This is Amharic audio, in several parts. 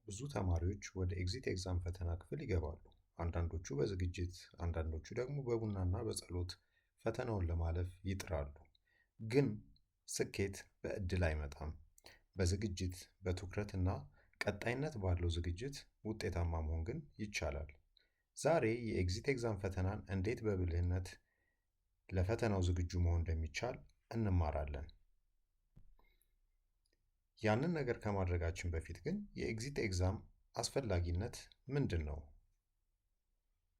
ብዙ ተማሪዎች ወደ ኤግዚት ኤግዛም ፈተና ክፍል ይገባሉ። አንዳንዶቹ በዝግጅት፣ አንዳንዶቹ ደግሞ በቡናና በጸሎት ፈተናውን ለማለፍ ይጥራሉ። ግን ስኬት በእድል አይመጣም። በዝግጅት፣ በትኩረትና ቀጣይነት ባለው ዝግጅት ውጤታማ መሆን ግን ይቻላል። ዛሬ የኤግዚት ኤግዛም ፈተናን እንዴት በብልህነት ለፈተናው ዝግጁ መሆን እንደሚቻል እንማራለን። ያንን ነገር ከማድረጋችን በፊት ግን የኤግዚት ኤግዛም አስፈላጊነት ምንድን ነው?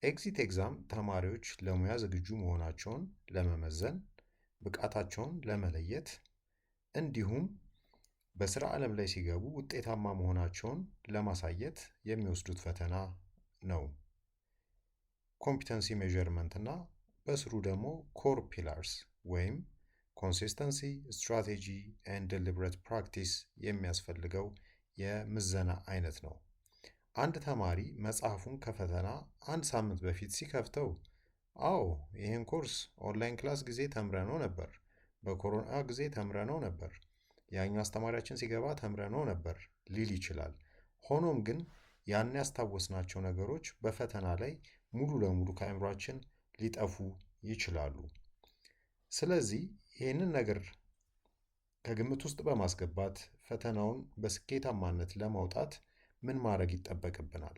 ኤግዚት ኤግዛም ተማሪዎች ለሙያ ዝግጁ መሆናቸውን ለመመዘን፣ ብቃታቸውን ለመለየት እንዲሁም በስራ ዓለም ላይ ሲገቡ ውጤታማ መሆናቸውን ለማሳየት የሚወስዱት ፈተና ነው። ኮምፒተንሲ ሜዠርመንት እና በስሩ ደግሞ ኮር ፒላርስ ወይም ኮንሲስተንሲ፣ ስትራቴጂ ኤንድ ዴሊብሬት ፕራክቲስ የሚያስፈልገው የምዘና አይነት ነው። አንድ ተማሪ መጽሐፉን ከፈተና አንድ ሳምንት በፊት ሲከፍተው አዎ ይህን ኮርስ ኦንላይን ክላስ ጊዜ ተምረነው ነበር፣ በኮሮና ጊዜ ተምረነው ነበር፣ ያኛው አስተማሪያችን ሲገባ ተምረነው ነበር ሊል ይችላል። ሆኖም ግን ያን ያስታወስናቸው ነገሮች በፈተና ላይ ሙሉ ለሙሉ ከአእምሯችን ሊጠፉ ይችላሉ። ስለዚህ ይህንን ነገር ከግምት ውስጥ በማስገባት ፈተናውን በስኬታማነት ለማውጣት ምን ማድረግ ይጠበቅብናል?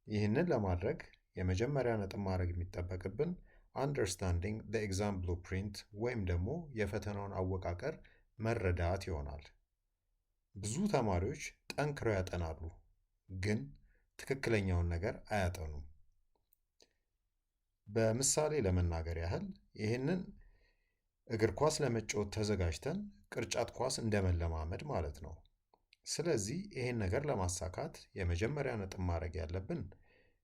ይህንን ለማድረግ የመጀመሪያ ነጥብ ማድረግ የሚጠበቅብን አንደርስታንዲንግ ዘ ኤግዛም ብሉፕሪንት ወይም ደግሞ የፈተናውን አወቃቀር መረዳት ይሆናል። ብዙ ተማሪዎች ጠንክረው ያጠናሉ፣ ግን ትክክለኛውን ነገር አያጠኑም። በምሳሌ ለመናገር ያህል ይህንን እግር ኳስ ለመጫወት ተዘጋጅተን ቅርጫት ኳስ እንደመለማመድ ማለት ነው። ስለዚህ ይህን ነገር ለማሳካት የመጀመሪያ ነጥብ ማድረግ ያለብን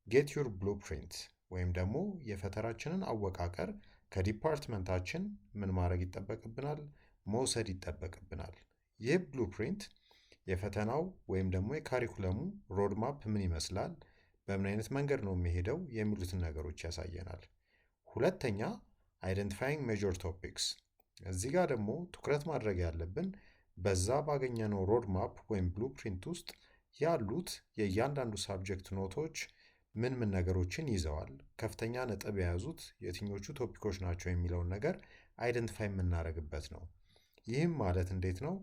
ጌት ዩር ብሉፕሪንት ወይም ደግሞ የፈተናችንን አወቃቀር ከዲፓርትመንታችን ምን ማድረግ ይጠበቅብናል? መውሰድ ይጠበቅብናል። ይህ ብሉፕሪንት የፈተናው ወይም ደግሞ የካሪኩለሙ ሮድማፕ ምን ይመስላል፣ በምን አይነት መንገድ ነው የሚሄደው የሚሉትን ነገሮች ያሳየናል። ሁለተኛ አይደንቲፋይንግ ሜጀር ቶፒክስ። እዚህ ጋር ደግሞ ትኩረት ማድረግ ያለብን በዛ ባገኘነው ሮድማፕ ወይም ብሉፕሪንት ውስጥ ያሉት የእያንዳንዱ ሳብጀክት ኖቶች ምን ነገሮችን ይዘዋል፣ ከፍተኛ ነጥብ የያዙት የትኞቹ ቶፒኮች ናቸው የሚለውን ነገር አይደንቲፋይ የምናደርግበት ነው። ይህም ማለት እንዴት ነው?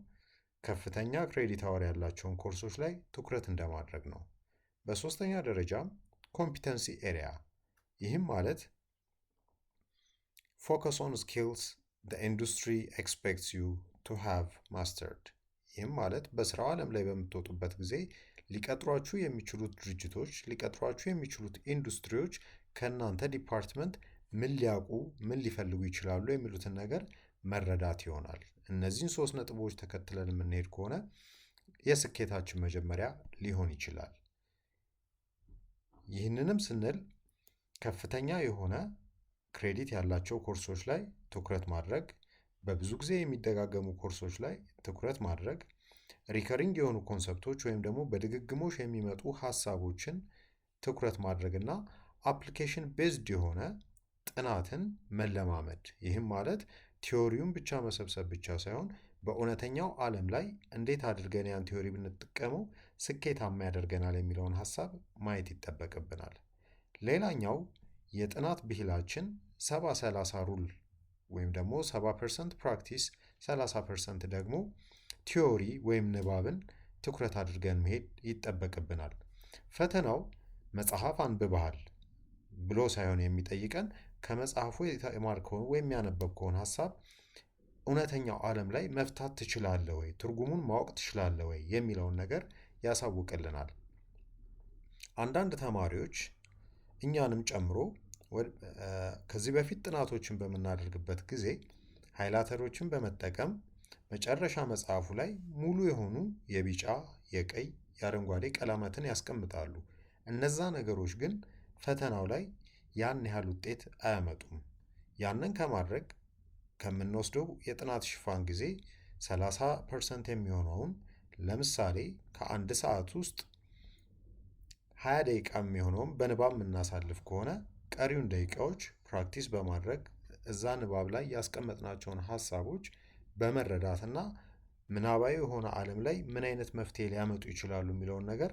ከፍተኛ ክሬዲት አወር ያላቸውን ኮርሶች ላይ ትኩረት እንደማድረግ ነው። በሶስተኛ ደረጃ ኮምፒተንሲ ኤሪያ። ይህም ማለት ፎከስ ኦን ስኪልስ ዘ ኢንዱስትሪ ኤክስፔክትስ ዩ ቱ ሃቭ ማስተርድ። ይህም ማለት በስራው ዓለም ላይ በምትወጡበት ጊዜ ሊቀጥሯችሁ የሚችሉት ድርጅቶች፣ ሊቀጥሯችሁ የሚችሉት ኢንዱስትሪዎች ከእናንተ ዲፓርትመንት ምን ሊያውቁ ምን ሊፈልጉ ይችላሉ የሚሉትን ነገር መረዳት ይሆናል። እነዚህን 3 ነጥቦች ተከትለን የምንሄድ ከሆነ የስኬታችን መጀመሪያ ሊሆን ይችላል። ይህንንም ስንል ከፍተኛ የሆነ ክሬዲት ያላቸው ኮርሶች ላይ ትኩረት ማድረግ፣ በብዙ ጊዜ የሚደጋገሙ ኮርሶች ላይ ትኩረት ማድረግ፣ ሪከሪንግ የሆኑ ኮንሰፕቶች ወይም ደግሞ በድግግሞሽ የሚመጡ ሀሳቦችን ትኩረት ማድረግና አፕሊኬሽን ቤዝድ የሆነ ጥናትን መለማመድ። ይህም ማለት ቲዎሪውን ብቻ መሰብሰብ ብቻ ሳይሆን በእውነተኛው ዓለም ላይ እንዴት አድርገን ያን ቲዎሪ ብንጠቀመው ስኬታማ ያደርገናል የሚለውን ሀሳብ ማየት ይጠበቅብናል። ሌላኛው የጥናት ብሂላችን 70-30 ሩል ወይም ደግሞ 70% ፕራክቲስ 30% ደግሞ ቲዎሪ ወይም ንባብን ትኩረት አድርገን መሄድ ይጠበቅብናል። ፈተናው መጽሐፍ አንብበሃል ብሎ ሳይሆን የሚጠይቀን ከመጽሐፉ የተማርከውን ወይም ያነበብከውን ሀሳብ እውነተኛው ዓለም ላይ መፍታት ትችላለህ ወይ፣ ትርጉሙን ማወቅ ትችላለህ ወይ የሚለውን ነገር ያሳውቅልናል። አንዳንድ ተማሪዎች እኛንም ጨምሮ ከዚህ በፊት ጥናቶችን በምናደርግበት ጊዜ ሃይላይተሮችን በመጠቀም መጨረሻ መጽሐፉ ላይ ሙሉ የሆኑ የቢጫ፣ የቀይ፣ የአረንጓዴ ቀለማትን ያስቀምጣሉ። እነዛ ነገሮች ግን ፈተናው ላይ ያን ያህል ውጤት አያመጡም። ያንን ከማድረግ ከምንወስደው የጥናት ሽፋን ጊዜ 30% የሚሆነውን ለምሳሌ ከአንድ ሰዓት ውስጥ 20 ደቂቃ የሚሆነውን በንባብ የምናሳልፍ ከሆነ ቀሪውን ደቂቃዎች ፕራክቲስ በማድረግ እዛ ንባብ ላይ ያስቀመጥናቸውን ሀሳቦች በመረዳትና ምናባዊ የሆነ ዓለም ላይ ምን አይነት መፍትሄ ሊያመጡ ይችላሉ የሚለውን ነገር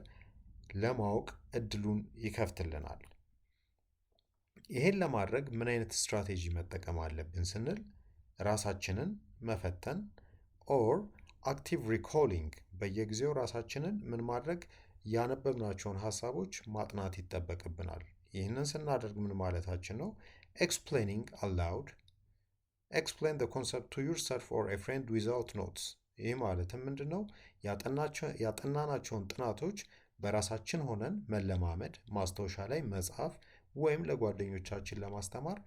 ለማወቅ እድሉን ይከፍትልናል። ይሄን ለማድረግ ምን አይነት ስትራቴጂ መጠቀም አለብን ስንል ራሳችንን መፈተን ኦር አክቲቭ ሪኮሊንግ፣ በየጊዜው ራሳችንን ምን ማድረግ ያነበብናቸውን ሀሳቦች ማጥናት ይጠበቅብናል። ይህንን ስናደርግ ምን ማለታችን ነው? ኤክስፕሌኒንግ አላውድ ኤክስፕሌን the concept to yourself or a friend without notes። ይህ ማለትም ምንድን ነው? ያጠናናቸውን ጥናቶች በራሳችን ሆነን መለማመድ፣ ማስታወሻ ላይ መጻፍ ወይም ለጓደኞቻችን ለማስተማር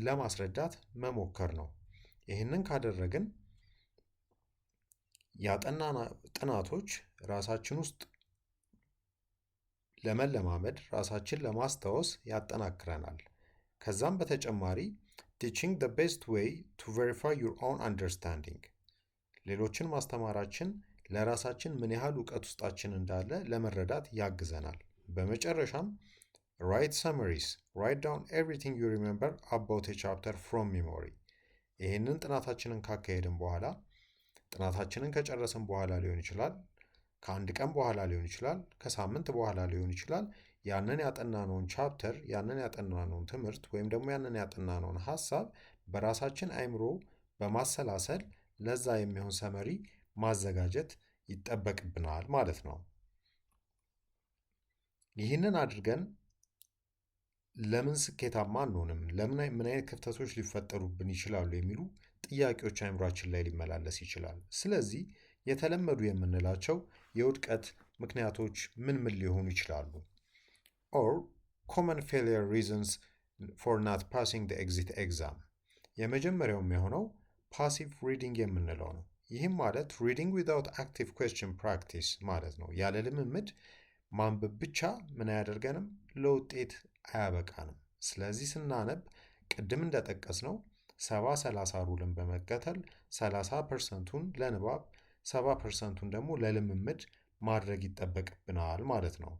ለማስረዳት መሞከር ነው። ይህንን ካደረግን ያጠናና ጥናቶች ራሳችን ውስጥ ለመለማመድ ራሳችን ለማስታወስ ያጠናክረናል። ከዛም በተጨማሪ teaching the best way to verify your own understanding፣ ሌሎችን ማስተማራችን ለራሳችን ምን ያህል እውቀት ውስጣችን እንዳለ ለመረዳት ያግዘናል። በመጨረሻም write summaries, write down everything you remember about a chapter from memory። ይህንን ጥናታችንን ካካሄድን በኋላ ጥናታችንን ከጨረስን በኋላ ሊሆን ይችላል፣ ከአንድ ቀን በኋላ ሊሆን ይችላል፣ ከሳምንት በኋላ ሊሆን ይችላል። ያንን ያጠናነውን ቻፕተር፣ ያንን ያጠናነውን ትምህርት ወይም ደግሞ ያንን ያጠናነውን ሀሳብ በራሳችን አእምሮ በማሰላሰል ለዛ የሚሆን ሰመሪ ማዘጋጀት ይጠበቅብናል ማለት ነው። ይህንን አድርገን ለምን ስኬታማ አንሆንም፣ ምን አይነት ክፍተቶች ሊፈጠሩብን ይችላሉ የሚሉ ጥያቄዎች አእምሯችን ላይ ሊመላለስ ይችላል። ስለዚህ የተለመዱ የምንላቸው የውድቀት ምክንያቶች ምን ሊሆኑ ይችላሉ? or common failure reasons for not passing the exit exam። የመጀመሪያው የሆነው ፓሲቭ ሪዲንግ የምንለው ነው። ይህም ማለት reading without active question practice ማለት ነው። ያለ ልምምድ ማንበብ ብቻ ምን አያደርገንም? ለውጤት አያበቃንም። ስለዚህ ስናነብ ቅድም እንደጠቀስነው 70-30 ሩልን በመከተል 30%ቱን ለንባብ 70%ቱን ደግሞ ለልምምድ ማድረግ ይጠበቅብናል ማለት ነው።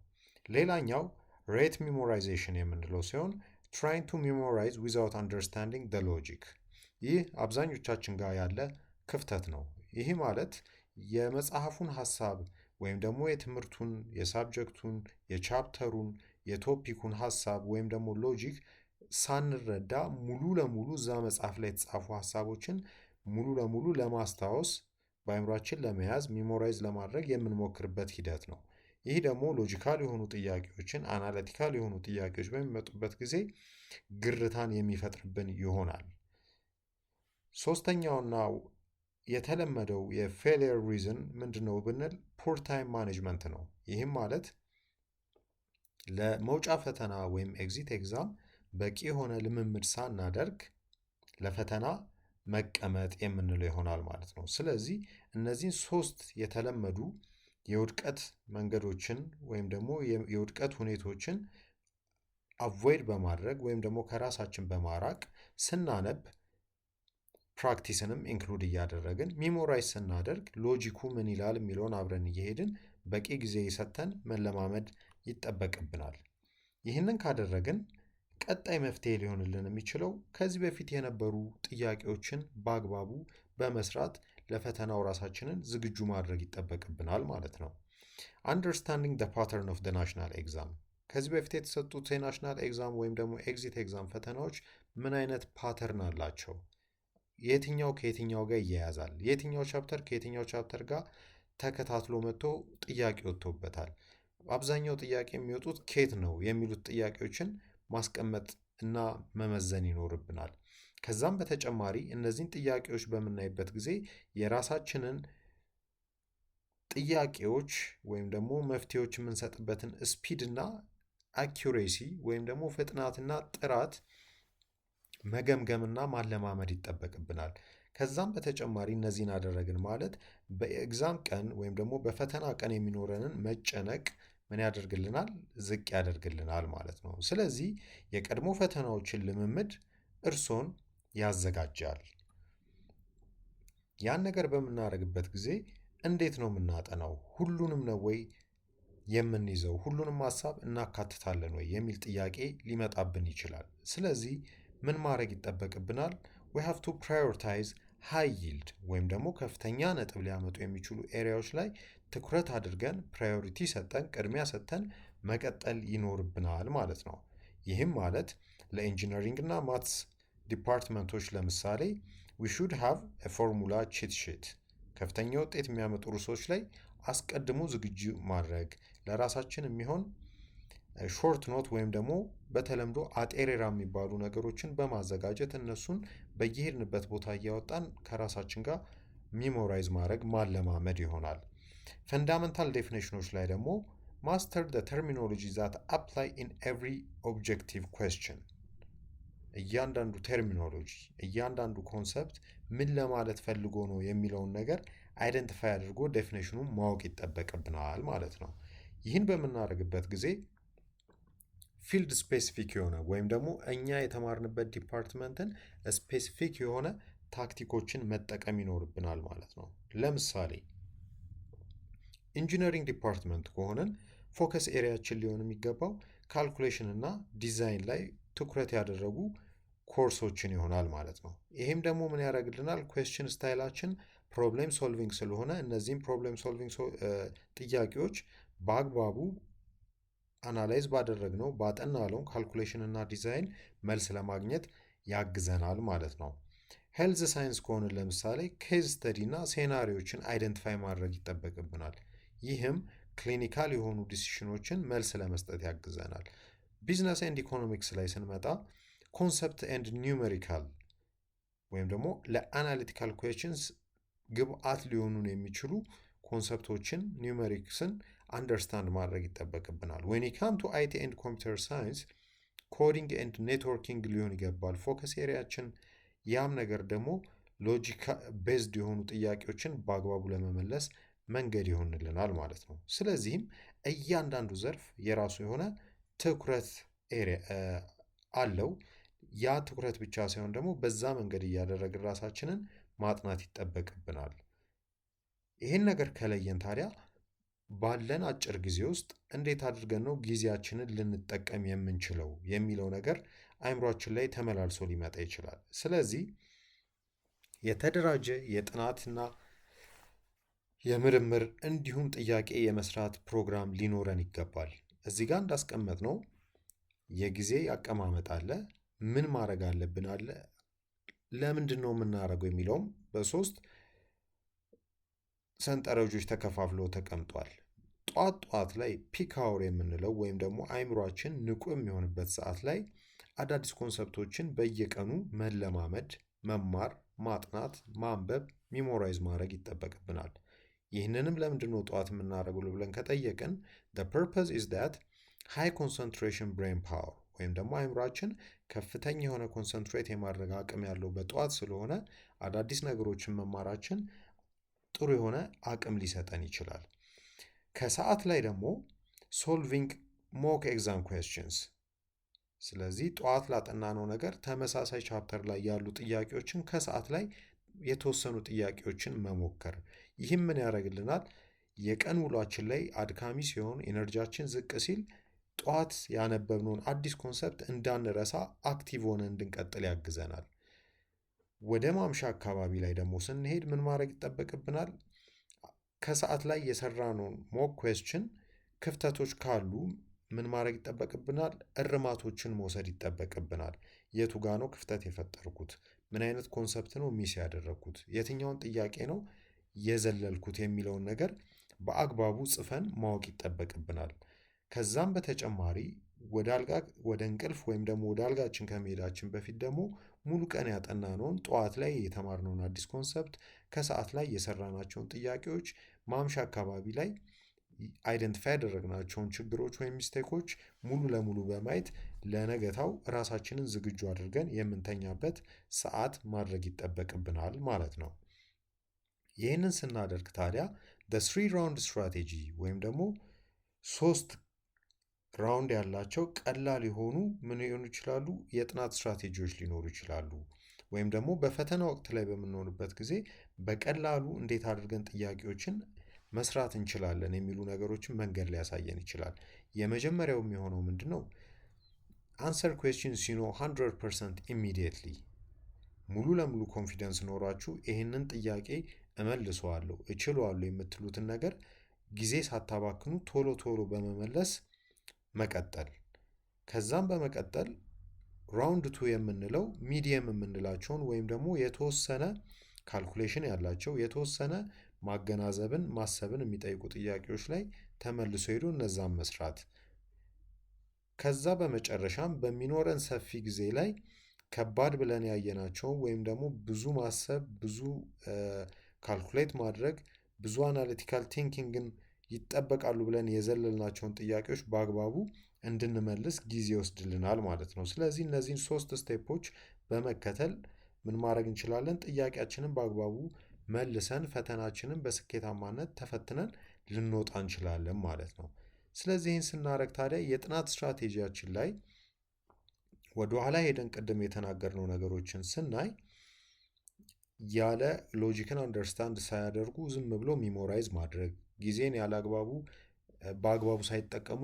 ሌላኛው ሬት ሜሞራይዜሽን የምንለው ሲሆን trying to memorize without understanding the logic። ይህ አብዛኞቻችን ጋር ያለ ክፍተት ነው። ይህ ማለት የመጽሐፉን ሀሳብ ወይም ደግሞ የትምህርቱን፣ የሳብጀክቱን፣ የቻፕተሩን፣ የቶፒኩን ሀሳብ ወይም ደግሞ ሎጂክ ሳንረዳ ሙሉ ለሙሉ እዛ መጽሐፍ ላይ የተጻፉ ሀሳቦችን ሙሉ ለሙሉ ለማስታወስ በአእምሯችን ለመያዝ ሚሞራይዝ ለማድረግ የምንሞክርበት ሂደት ነው። ይህ ደግሞ ሎጂካል የሆኑ ጥያቄዎችን፣ አናሊቲካል የሆኑ ጥያቄዎች በሚመጡበት ጊዜ ግርታን የሚፈጥርብን ይሆናል። ሶስተኛውና የተለመደው የፌሊየር ሪዝን ምንድነው ብንል ፑር ታይም ማኔጅመንት ነው። ይህም ማለት ለመውጫ ፈተና ወይም ኤግዚት ኤግዛም በቂ የሆነ ልምምድ ሳናደርግ ለፈተና መቀመጥ የምንለው ይሆናል ማለት ነው። ስለዚህ እነዚህን ሶስት የተለመዱ የውድቀት መንገዶችን ወይም ደግሞ የውድቀት ሁኔታዎችን አቮይድ በማድረግ ወይም ደግሞ ከራሳችን በማራቅ ስናነብ ፕራክቲስንም ኢንክሉድ እያደረግን ሚሞራይዝ ስናደርግ ሎጂኩ ምን ይላል የሚለውን አብረን እየሄድን በቂ ጊዜ ሰጥተን መለማመድ ይጠበቅብናል። ይህንን ካደረግን ቀጣይ መፍትሄ ሊሆንልን የሚችለው ከዚህ በፊት የነበሩ ጥያቄዎችን በአግባቡ በመስራት ለፈተናው ራሳችንን ዝግጁ ማድረግ ይጠበቅብናል ማለት ነው። አንደርስታንዲንግ the pattern of the national exam። ከዚህ በፊት የተሰጡት የናሽናል ኤግዛም ወይም ደግሞ ኤግዚት ኤግዛም ፈተናዎች ምን አይነት ፓተርን አላቸው? የትኛው ከየትኛው ጋር ይያያዛል? የትኛው ቻፕተር ከየትኛው ቻፕተር ጋር ተከታትሎ መጥቶ ጥያቄ ወጥቶበታል? አብዛኛው ጥያቄ የሚወጡት ከየት ነው የሚሉት ጥያቄዎችን ማስቀመጥ እና መመዘን ይኖርብናል። ከዛም በተጨማሪ እነዚህን ጥያቄዎች በምናይበት ጊዜ የራሳችንን ጥያቄዎች ወይም ደግሞ መፍትሄዎች የምንሰጥበትን ስፒድ እና አኪዩሬሲ ወይም ደግሞ ፍጥነትና ጥራት መገምገምና ማለማመድ ይጠበቅብናል። ከዛም በተጨማሪ እነዚህን አደረግን ማለት በኤግዛም ቀን ወይም ደግሞ በፈተና ቀን የሚኖረንን መጨነቅ ምን ያደርግልናል? ዝቅ ያደርግልናል ማለት ነው። ስለዚህ የቀድሞ ፈተናዎችን ልምምድ እርሶን ያዘጋጃል። ያን ነገር በምናደርግበት ጊዜ እንዴት ነው የምናጠናው? ሁሉንም ነው ወይ የምንይዘው? ሁሉንም ሀሳብ እናካትታለን ወይ የሚል ጥያቄ ሊመጣብን ይችላል። ስለዚህ ምን ማድረግ ይጠበቅብናል? we have to prioritize ሃይ ይልድ ወይም ደግሞ ከፍተኛ ነጥብ ሊያመጡ የሚችሉ ኤሪያዎች ላይ ትኩረት አድርገን ፕራዮሪቲ ሰጠን ቅድሚያ ሰጥተን መቀጠል ይኖርብናል ማለት ነው። ይህም ማለት ለኢንጂነሪንግ እና ማትስ ዲፓርትመንቶች ለምሳሌ we should have a formula cheat sheet ከፍተኛ ውጤት የሚያመጡ ርዕሶች ላይ አስቀድሞ ዝግጁ ማድረግ ለራሳችን የሚሆን ሾርት ኖት ወይም ደግሞ በተለምዶ አጤሬራ የሚባሉ ነገሮችን በማዘጋጀት እነሱን በየሄድንበት ቦታ እያወጣን ከራሳችን ጋር ሚሞራይዝ ማድረግ ማለማመድ ይሆናል። ፈንዳመንታል ዴፊኔሽኖች ላይ ደግሞ ማስተር the terminology that apply in every objective question እያንዳንዱ ተርሚኖሎጂ እያንዳንዱ ኮንሰፕት ምን ለማለት ፈልጎ ነው የሚለውን ነገር አይደንቲፋይ አድርጎ ዴፊኔሽኑን ማወቅ ይጠበቅብናል ማለት ነው። ይህን በምናደርግበት ጊዜ ፊልድ ስፔሲፊክ የሆነ ወይም ደግሞ እኛ የተማርንበት ዲፓርትመንትን ስፔሲፊክ የሆነ ታክቲኮችን መጠቀም ይኖርብናል ማለት ነው። ለምሳሌ ኢንጂነሪንግ ዲፓርትመንት ከሆነን ፎከስ ኤሪያችን ሊሆን የሚገባው ካልኩሌሽን እና ዲዛይን ላይ ትኩረት ያደረጉ ኮርሶችን ይሆናል ማለት ነው። ይህም ደግሞ ምን ያደርግልናል? ኩዌስችን ስታይላችን ፕሮብሌም ሶልቪንግ ስለሆነ እነዚህም ፕሮብሌም ሶልቪንግ ጥያቄዎች በአግባቡ አናላይዝ ባደረግነው ባጠናነው ካልኩሌሽን እና ዲዛይን መልስ ለማግኘት ያግዘናል ማለት ነው። ሄልዝ ሳይንስ ከሆነ ለምሳሌ ኬዝ ስተዲ እና ሴናሪዎችን አይደንቲፋይ ማድረግ ይጠበቅብናል። ይህም ክሊኒካል የሆኑ ዲሲሽኖችን መልስ ለመስጠት ያግዘናል። ቢዝነስ ኤንድ ኢኮኖሚክስ ላይ ስንመጣ ኮንሰፕት ኤንድ ኒውሜሪካል ወይም ደግሞ ለአናሊቲካል ኩዌስችንስ ግብአት ሊሆኑን የሚችሉ ኮንሰፕቶችን ኒውሜሪክስን አንደርስታንድ ማድረግ ይጠበቅብናል። ዌን ካም ቱ አይቲ ኤንድ ኮምፒውተር ሳይንስ ኮዲንግ ኤንድ ኔትወርኪንግ ሊሆን ይገባል ፎከስ ኤሪያችን። ያም ነገር ደግሞ ሎጂክ ቤዝድ የሆኑ ጥያቄዎችን በአግባቡ ለመመለስ መንገድ ይሆንልናል ማለት ነው። ስለዚህም እያንዳንዱ ዘርፍ የራሱ የሆነ ትኩረት አለው። ያ ትኩረት ብቻ ሳይሆን ደግሞ በዛ መንገድ እያደረግን ራሳችንን ማጥናት ይጠበቅብናል። ይህን ነገር ከለየን ታዲያ ባለን አጭር ጊዜ ውስጥ እንዴት አድርገን ነው ጊዜያችንን ልንጠቀም የምንችለው የሚለው ነገር አይምሯችን ላይ ተመላልሶ ሊመጣ ይችላል። ስለዚህ የተደራጀ የጥናትና የምርምር እንዲሁም ጥያቄ የመስራት ፕሮግራም ሊኖረን ይገባል። እዚህ ጋር እንዳስቀመጥ ነው የጊዜ አቀማመጥ አለ፣ ምን ማድረግ አለብን አለ፣ ለምንድን ነው የምናደርገው የሚለውም በሶስት ሰንጠረዦች ተከፋፍሎ ተቀምጧል። ጧት ጧት ላይ ፒክ አወር የምንለው ወይም ደግሞ አይምሯችን ንቁ የሚሆንበት ሰዓት ላይ አዳዲስ ኮንሰፕቶችን በየቀኑ መለማመድ፣ መማር፣ ማጥናት፣ ማንበብ፣ ሚሞራይዝ ማድረግ ይጠበቅብናል። ይህንንም ለምንድን ነው ጠዋት የምናደርገው ብለን ከጠየቅን the purpose is that high concentration brain power ወይም ደግሞ አይምሯችን ከፍተኛ የሆነ ኮንሰንትሬት የማድረግ አቅም ያለው በጠዋት ስለሆነ አዳዲስ ነገሮችን መማራችን ጥሩ የሆነ አቅም ሊሰጠን ይችላል። ከሰዓት ላይ ደግሞ ሶልቪንግ ሞክ ኤግዛም ኩዌስችንስ። ስለዚህ ጠዋት ላጠናነው ነገር ተመሳሳይ ቻፕተር ላይ ያሉ ጥያቄዎችን ከሰዓት ላይ የተወሰኑ ጥያቄዎችን መሞከር። ይህም ምን ያደርግልናል? የቀን ውሏችን ላይ አድካሚ ሲሆን ኤነርጂያችን ዝቅ ሲል ጠዋት ያነበብነውን አዲስ ኮንሰፕት እንዳንረሳ አክቲቭ ሆነ እንድንቀጥል ያግዘናል። ወደ ማምሻ አካባቢ ላይ ደግሞ ስንሄድ ምን ማድረግ ይጠበቅብናል? ከሰዓት ላይ የሰራነውን ሞክ ኩዌስችን ክፍተቶች ካሉ ምን ማድረግ ይጠበቅብናል? እርማቶችን መውሰድ ይጠበቅብናል። የቱ ጋ ነው ክፍተት የፈጠርኩት? ምን አይነት ኮንሰፕት ነው ሚስ ያደረግኩት? የትኛውን ጥያቄ ነው የዘለልኩት የሚለውን ነገር በአግባቡ ጽፈን ማወቅ ይጠበቅብናል። ከዛም በተጨማሪ ወደ እንቅልፍ ወይም ደግሞ ወደ አልጋችን ከመሄዳችን በፊት ደግሞ ሙሉ ቀን ያጠናነውን ጠዋት ላይ የተማርነውን አዲስ ኮንሰፕት ከሰዓት ላይ የሰራናቸውን ጥያቄዎች ማምሻ አካባቢ ላይ አይደንቲፋይ ያደረግናቸውን ችግሮች ወይም ሚስቴኮች ሙሉ ለሙሉ በማየት ለነገታው ራሳችንን ዝግጁ አድርገን የምንተኛበት ሰዓት ማድረግ ይጠበቅብናል ማለት ነው። ይህንን ስናደርግ ታዲያ the 3 round strategy ወይም ደግሞ 3 ራውንድ ያላቸው ቀላል የሆኑ ምን ሊሆኑ ይችላሉ? የጥናት ስትራቴጂዎች ሊኖሩ ይችላሉ። ወይም ደግሞ በፈተና ወቅት ላይ በምንሆንበት ጊዜ በቀላሉ እንዴት አድርገን ጥያቄዎችን መስራት እንችላለን የሚሉ ነገሮችን መንገድ ሊያሳየን ይችላል። የመጀመሪያው የሚሆነው ምንድን ነው? answer questions 100% immediately ሙሉ ለሙሉ ኮንፊደንስ ኖሯችሁ ይህንን ጥያቄ እመልሰዋለሁ፣ እችለዋለሁ የምትሉትን ነገር ጊዜ ሳታባክኑ ቶሎ ቶሎ በመመለስ መቀጠል። ከዛም በመቀጠል ራውንድ ቱ የምንለው ሚዲየም የምንላቸውን ወይም ደግሞ የተወሰነ ካልኩሌሽን ያላቸው የተወሰነ ማገናዘብን ማሰብን የሚጠይቁ ጥያቄዎች ላይ ተመልሶ ሄዶ እነዛን መስራት። ከዛ በመጨረሻም በሚኖረን ሰፊ ጊዜ ላይ ከባድ ብለን ያየናቸውን ወይም ደግሞ ብዙ ማሰብ፣ ብዙ ካልኩሌት ማድረግ፣ ብዙ አናሊቲካል ቲንኪንግን ይጠበቃሉ ብለን የዘለልናቸውን ጥያቄዎች በአግባቡ እንድንመልስ ጊዜ ይወስድልናል ማለት ነው። ስለዚህ እነዚህን 3 ስቴፖች በመከተል ምን ማድረግ እንችላለን? ጥያቄያችንን በአግባቡ መልሰን ፈተናችንን በስኬታማነት ተፈትነን ልንወጣ እንችላለን ማለት ነው። ስለዚህ ይህን ስናደርግ ታዲያ የጥናት ስትራቴጂያችን ላይ ወደ ኋላ ሄደን ቅድም የተናገርነው ነገሮችን ስናይ ያለ ሎጂክን አንደርስታንድ ሳያደርጉ ዝም ብሎ ሚሞራይዝ ማድረግ፣ ጊዜን ያለ አግባቡ በአግባቡ ሳይጠቀሙ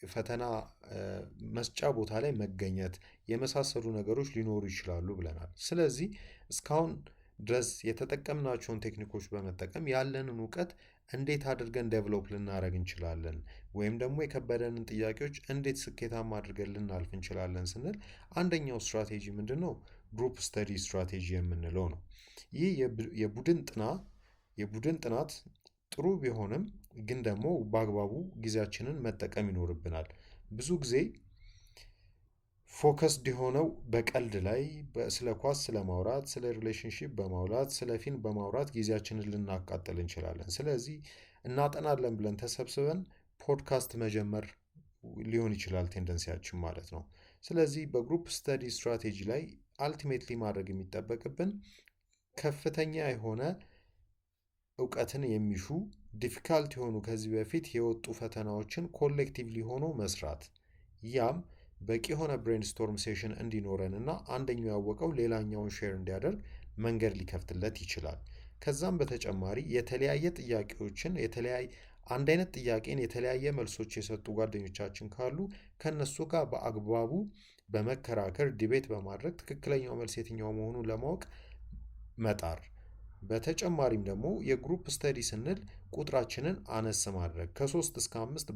ፈተና መስጫ ቦታ ላይ መገኘት የመሳሰሉ ነገሮች ሊኖሩ ይችላሉ ብለናል። ስለዚህ እስካሁን ድረስ የተጠቀምናቸውን ቴክኒኮች በመጠቀም ያለንን እውቀት እንዴት አድርገን ዴቨሎፕ ልናደርግ እንችላለን ወይም ደግሞ የከበደንን ጥያቄዎች እንዴት ስኬታማ አድርገን ልናልፍ እንችላለን ስንል አንደኛው ስትራቴጂ ምንድን ነው? ግሩፕ ስተዲ ስትራቴጂ የምንለው ነው። ይህ የቡድን ጥናት ጥሩ ቢሆንም ግን ደግሞ በአግባቡ ጊዜያችንን መጠቀም ይኖርብናል። ብዙ ጊዜ ፎከስድ የሆነው በቀልድ ላይ ስለ ኳስ ስለማውራት፣ ስለ ሪሌሽንሺፕ በማውራት፣ ስለ ፊልም በማውራት ጊዜያችንን ልናቃጥል እንችላለን። ስለዚህ እናጠናለን ብለን ተሰብስበን ፖድካስት መጀመር ሊሆን ይችላል ቴንደንሲያችን ማለት ነው። ስለዚህ በግሩፕ ስተዲ ስትራቴጂ ላይ አልቲሜትሊ ማድረግ የሚጠበቅብን ከፍተኛ የሆነ እውቀትን የሚሹ ዲፊካልት የሆኑ ከዚህ በፊት የወጡ ፈተናዎችን ኮሌክቲቭሊ ሆኖ መስራት፣ ያም በቂ የሆነ ብሬንስቶርም ሴሽን እንዲኖረን እና አንደኛው ያወቀው ሌላኛውን ሼር እንዲያደርግ መንገድ ሊከፍትለት ይችላል። ከዛም በተጨማሪ የተለያየ ጥያቄዎችን አንድ አይነት ጥያቄን የተለያየ መልሶች የሰጡ ጓደኞቻችን ካሉ ከነሱ ጋር በአግባቡ በመከራከር ዲቤት በማድረግ ትክክለኛው መልስ የትኛው መሆኑን ለማወቅ መጣር። በተጨማሪም ደግሞ የግሩፕ ስተዲ ስንል ቁጥራችንን አነስ ማድረግ ከ3 እስከ 5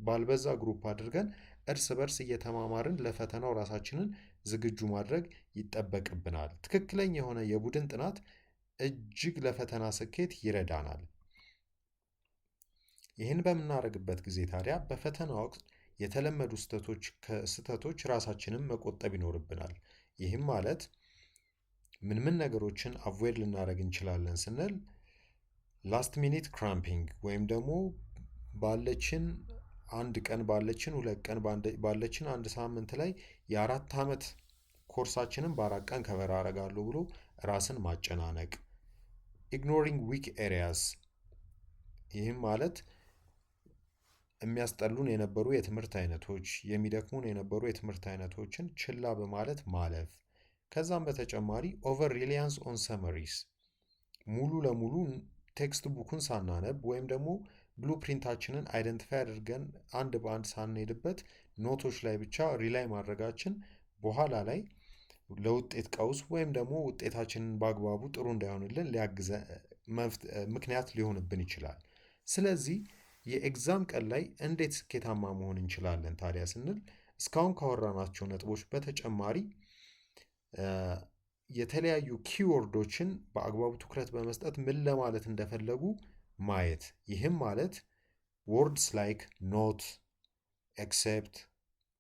ባልበዛ ግሩፕ አድርገን እርስ በርስ እየተማማርን ለፈተናው ራሳችንን ዝግጁ ማድረግ ይጠበቅብናል። ትክክለኛ የሆነ የቡድን ጥናት እጅግ ለፈተና ስኬት ይረዳናል። ይህን በምናደርግበት ጊዜ ታዲያ በፈተና ወቅት የተለመዱ ስህተቶች ራሳችንን መቆጠብ ይኖርብናል። ይህም ማለት ምን ነገሮችን አቮይድ ልናደርግ እንችላለን ስንል ላስት ሚኒት ክራምፒንግ ወይም ደግሞ ባለችን 1 ቀን ባለችን 2 ቀን ባለችን 1 ሳምንት ላይ የ4 ዓመት ኮርሳችንን በ4 ቀን ከቨር አደርጋለሁ ብሎ ራስን ማጨናነቅ። ኢግኖሪንግ ዊክ ኤሪያስ፣ ይህም ማለት የሚያስጠሉን የነበሩ የትምህርት አይነቶች፣ የሚደክሙን የነበሩ የትምህርት አይነቶችን ችላ በማለት ማለፍ። ከዛም በተጨማሪ ኦቨር ሪሊያንስ ኦን ሰመሪስ፣ ሙሉ ለሙሉ ቴክስት ቡኩን ሳናነብ ወይም ደግሞ ብሉፕሪንታችንን አይደንቲፋይ አድርገን አንድ በአንድ ሳንሄድበት ኖቶች ላይ ብቻ ሪላይ ማድረጋችን በኋላ ላይ ለውጤት ቀውስ ወይም ደግሞ ውጤታችንን በአግባቡ ጥሩ እንዳይሆንልን ምክንያት ሊሆንብን ይችላል። ስለዚህ የኤግዛም ቀን ላይ እንዴት ስኬታማ መሆን እንችላለን ታዲያ ስንል እስካሁን ካወራናቸው ነጥቦች በተጨማሪ የተለያዩ ኪወርዶችን በአግባቡ ትኩረት በመስጠት ምን ለማለት እንደፈለጉ ማየት። ይህም ማለት ወርድስ ላይክ ኖት፣ ኤክሴፕት፣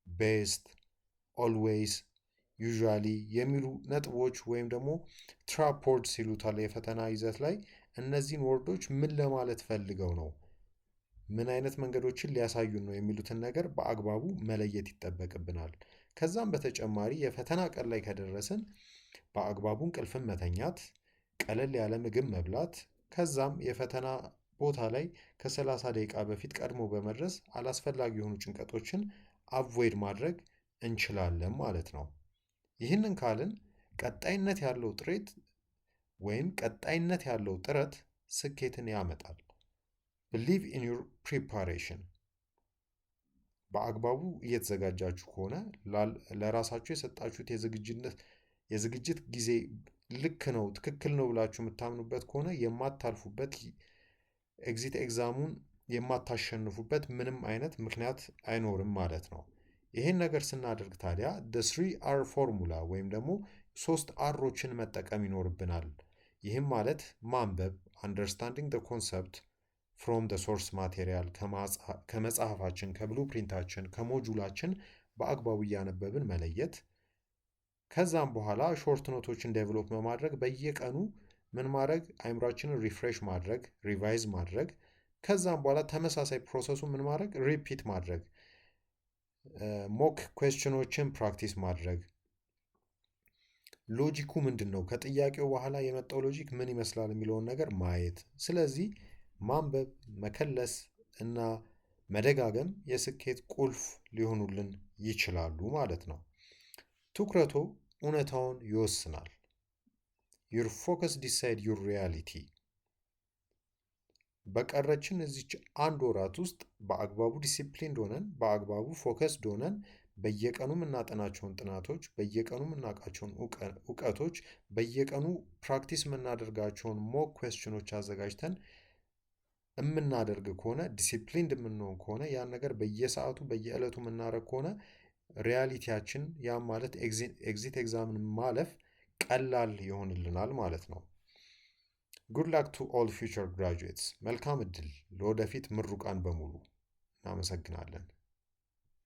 ቤስት፣ ኦልዌይስ፣ ዩዥዋሊ የሚሉ ነጥቦች ወይም ደግሞ ትራፕ ወርድስ ይሉታል የፈተና ይዘት ላይ። እነዚህን ወርዶች ምን ለማለት ፈልገው ነው፣ ምን አይነት መንገዶችን ሊያሳዩን ነው የሚሉትን ነገር በአግባቡ መለየት ይጠበቅብናል። ከዛም በተጨማሪ የፈተና ቀን ላይ ከደረስን በአግባቡ እንቅልፍን መተኛት፣ ቀለል ያለ ምግብ መብላት፣ ከዛም የፈተና ቦታ ላይ ከ30 ደቂቃ በፊት ቀድሞ በመድረስ አላስፈላጊ የሆኑ ጭንቀቶችን አቮይድ ማድረግ እንችላለን ማለት ነው። ይህንን ካልን ቀጣይነት ያለው ጥረት ስኬትን ያመጣል። ቢሊቭ ኢን ዩር ፕሪፓሬሽን። በአግባቡ እየተዘጋጃችሁ ከሆነ ለራሳችሁ የሰጣችሁት የዝግጅት ጊዜ ልክ ነው፣ ትክክል ነው ብላችሁ የምታምኑበት ከሆነ የማታልፉበት ኤግዚት ኤግዛሙን የማታሸንፉበት ምንም አይነት ምክንያት አይኖርም ማለት ነው። ይህን ነገር ስናደርግ ታዲያ the 3R ፎርሙላ ወይም ደግሞ 3Rዎችን መጠቀም ይኖርብናል። ይህም ማለት ማንበብ አንደርስታንዲንግ the concept from the source material ከመጽሐፋችን፣ ከብሉፕሪንታችን፣ ከሞጁላችን በአግባቡ እያነበብን መለየት። ከዛም በኋላ ሾርት ኖቶችን ዴቨሎፕ በማድረግ በየቀኑ ምን ማድረግ አይምሯችንን ሪፍሬሽ ማድረግ፣ ሪቫይዝ ማድረግ። ከዛም በኋላ ተመሳሳይ ፕሮሰሱ ምን ማድረግ ሪፒት ማድረግ፣ ሞክ ኩዌስችኖችን ፕራክቲስ ማድረግ። ሎጂኩ ምንድን ነው፣ ከጥያቄው በኋላ የመጣው ሎጂክ ምን ይመስላል የሚለውን ነገር ማየት። ስለዚህ ማንበብ፣ መከለስ እና መደጋገም የስኬት ቁልፍ ሊሆኑልን ይችላሉ ማለት ነው። ትኩረቶ እውነታውን ይወስናል። ዩር ፎከስ ዲሳይድ ዩር ሪያሊቲ። በቀረችን እዚች አንድ ወራት ውስጥ በአግባቡ ዲሲፕሊን ሆነን በአግባቡ ፎከስድ ሆነን በየቀኑ የምናጠናቸውን ጥናቶች፣ በየቀኑ የምናውቃቸውን እውቀቶች፣ በየቀኑ ፕራክቲስ የምናደርጋቸውን ሞክ ኩዌስችኖች አዘጋጅተን የምናደርግ ከሆነ ዲሲፕሊንድ የምንሆን ከሆነ ያን ነገር በየሰዓቱ በየዕለቱ የምናደርግ ከሆነ ሪያሊቲያችን ያም ማለት ኤግዚት ኤግዛምን ማለፍ ቀላል ይሆንልናል ማለት ነው። ጉድ ላክ ቱ ኦል ፊውቸር ግራጁዌትስ። መልካም እድል ለወደፊት ምሩቃን በሙሉ። እናመሰግናለን።